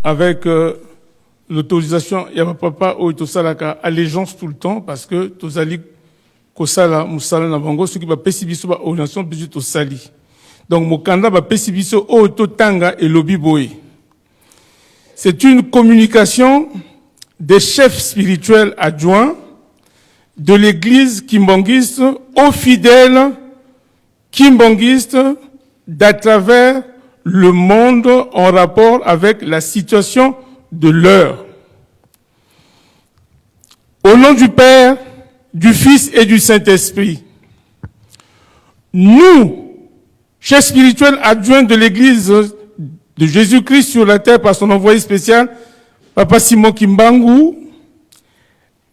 avec l'autorisation, il y a papa ou tosalaka allégeance tout le temps parce que tosali kosala musala na bango ce qui va pesibiso ba orientation biso tosali. Donc mokanda va pesibiso o totanga et lobi boy. C'est une communication des chefs spirituels adjoints de l'église kimbangiste aux fidèles kimbangiste d'à travers le monde en rapport avec la situation de l'heure. Au nom du Père, du Fils et du Saint-Esprit, nous, chefs spirituels adjoints de l'église de Jésus-Christ sur la terre par son envoyé spécial, Papa Simon Kimbangu,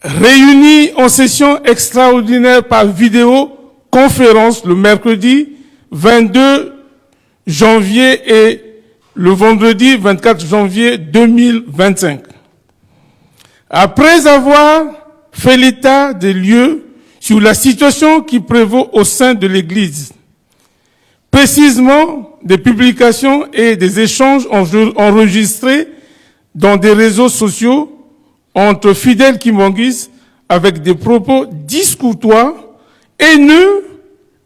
réunis en session extraordinaire par vidéoconférence le mercredi 22 janvier et le vendredi 24 janvier 2025. Après avoir fait l'état des lieux sur la situation qui prévaut au sein de l'Église, précisément des publications et des échanges enregistrés dans des réseaux sociaux entre fidèles kimbangis avec des propos discourtois, haineux,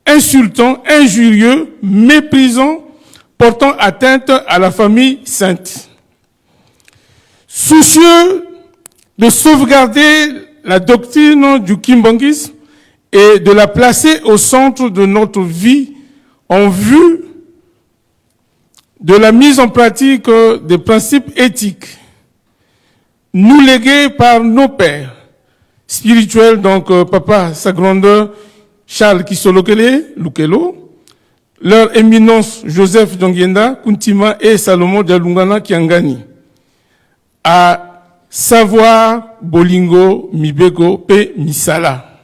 insultants, injurieux, méprisants, portant atteinte à la famille sainte. Soucieux de sauvegarder la doctrine du kimbangisme et de la placer au centre de notre vie en vue de la mise en pratique des principes éthiques nous légués par nos pères spirituels, donc Papa, Sa Grandeur, Charles Kisolokele, Lukelo, leur éminence Joseph Dongienda, Kuntima et Salomon Dialungana Kiangani, à savoir Bolingo, Mibeko, P. Misala.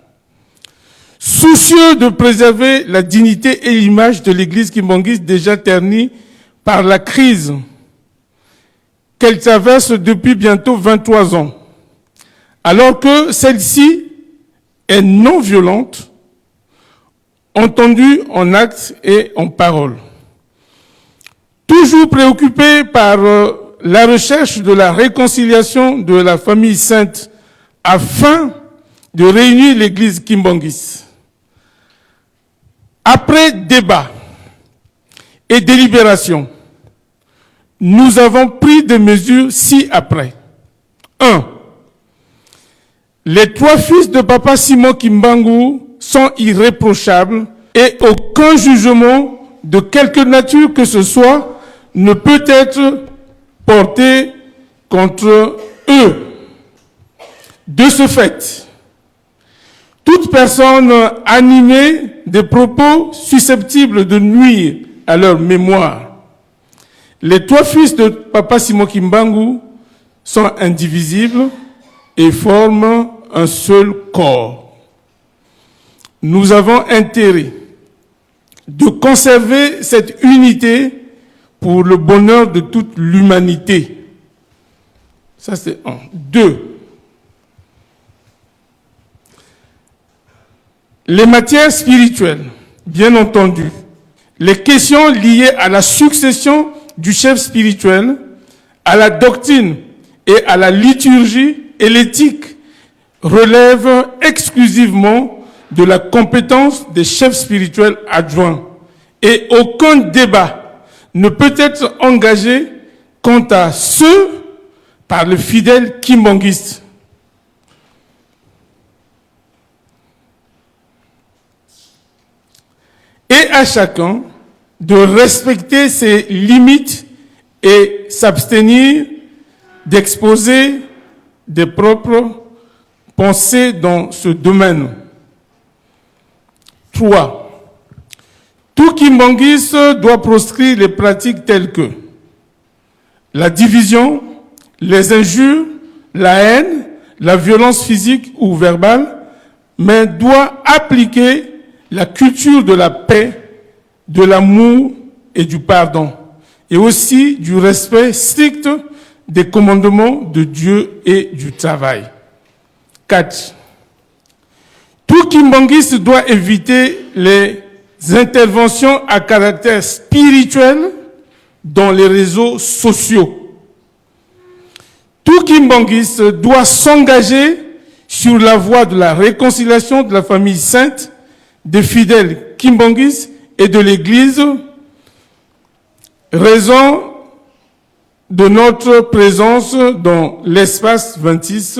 Soucieux de préserver la dignité et l'image de l'église kimbangiste déjà ternie par la crise qu'elle traverse depuis bientôt 23 ans, alors que celle-ci est non violente, entendue en actes et en paroles. Toujours préoccupé par la recherche de la réconciliation de la famille sainte afin de réunir l'église kimbangiste. Après débat et délibération, nous avons pris des mesures ci-après. 1. Les 3 fils de Papa Simon Kimbangu sont irréprochables et aucun jugement de quelque nature que ce soit ne peut être porté contre eux. De ce fait, toute personne animée des propos susceptibles de nuire à leur mémoire, les 3 fils de Papa Simon Kimbangu sont indivisibles et forment un seul corps. Nous avons intérêt de conserver cette unité pour le bonheur de toute l'humanité. Ça, c'est 1. 2. Les matières spirituelles, bien entendu, les questions liées à la succession du chef spirituel, à la doctrine et à la liturgie et l'éthique relèvent exclusivement de la compétence des chefs spirituels adjoints et aucun débat ne peut être engagé quant à ceux par les fidèles kimbangistes. Et à chacun de respecter ses limites et s'abstenir d'exposer des propres pensées dans ce domaine. 3. Tout kimbangiste doit proscrire les pratiques telles que la division, les injures, la haine, la violence physique ou verbale, mais doit appliquer la culture de la paix, de l'amour et du pardon, et aussi du respect strict des commandements de Dieu et du travail. 4. Tout kimbangiste doit éviter les interventions à caractère spirituel dans les réseaux sociaux. tout kimbangiste doit s'engager sur la voie de la réconciliation de la famille sainte, des fidèles kimbanguistes et de l'Église, raison de notre présence dans l'espace 26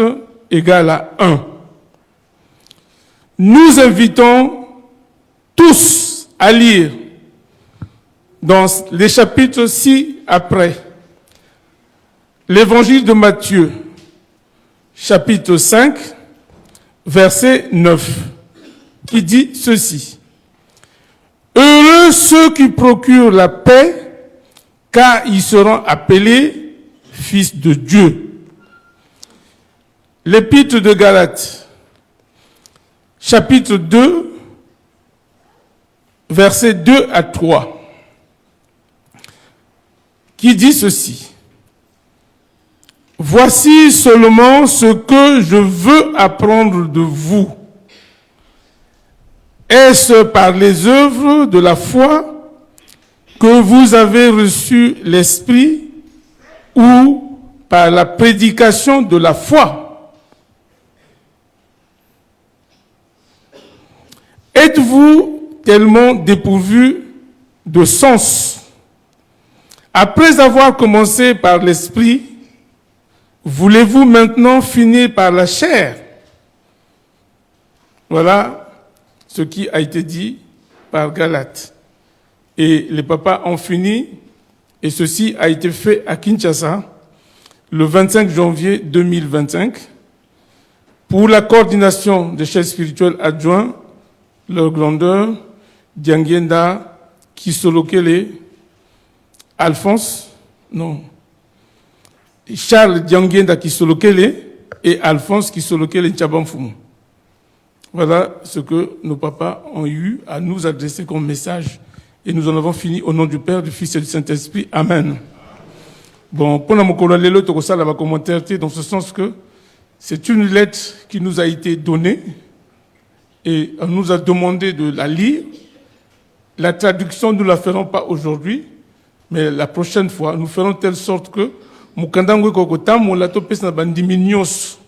égale à 1. Nous invitons tous à lire dans les chapitres 6 après l'évangile de Matthieu, chapitre 5, verset 9, qui dit ceci. Heureux ceux qui procurent la paix, car ils seront appelés fils de Dieu. L'épître de Galates, chapitre 2, versets 2 à 3, qui dit ceci. Voici seulement ce que je veux apprendre de vous. Est-ce par les œuvres de la foi que vous avez reçu l'Esprit ou par la prédication de la foi? Êtes-vous tellement dépourvus de sens? Après avoir commencé par l'Esprit, voulez-vous maintenant finir par la chair? Voilà ce qui a été dit par Galates. Et les papas ont fini, et ceci a été fait à Kinshasa le 25 janvier 2025 pour la coordination des chefs spirituels adjoints, leur grandeur, Diangienda Kisolokele, Charles Diangienda Kisolokele et Alphonse Kisolokele Nchabamfumu. Voilà ce que nos papas ont eu à nous adresser comme message. Et nous en avons fini au nom du Père, du Fils et du Saint-Esprit. Amen. Bon, pour nous lelo to ça la commentaire dans ce sens que c'est une lettre qui nous a été donnée et on nous a demandé de la lire. La traduction, nous ne la ferons pas aujourd'hui, mais la prochaine fois, nous ferons de telle sorte que Mukandango Kokotam, on l'a topé dans bandiminios.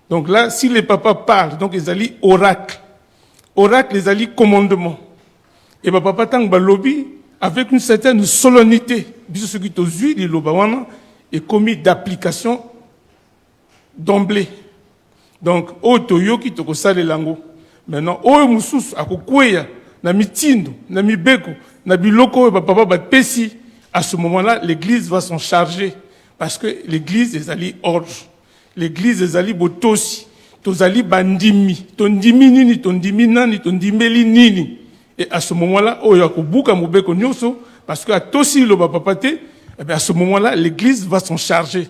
Donc là, si les papas parlent, donc ils allient oracle. Oracle, ils allient commandement. Et ma papa tang ba lobby avec une certaine solennité. Bisous ce qui aux huiles, les lobawana est commis d'application d'emblée. Donc, o toyo qui toko sale lango. Maintenant, o musus akokweya na mitindo, na mibeko, na biloko papa ba pesi. À ce moment-là, l'église va s'en charger parce que l'église est allée ordre. L'église est allée botosi, tozali bandimi, tondimi nini, tondimi nani, tondimeli nini. Et à ce moment-là, oyakubuka mubeko nyoso, parce que à tosi lo papapate, à ce moment-là, l'église va s'en charger.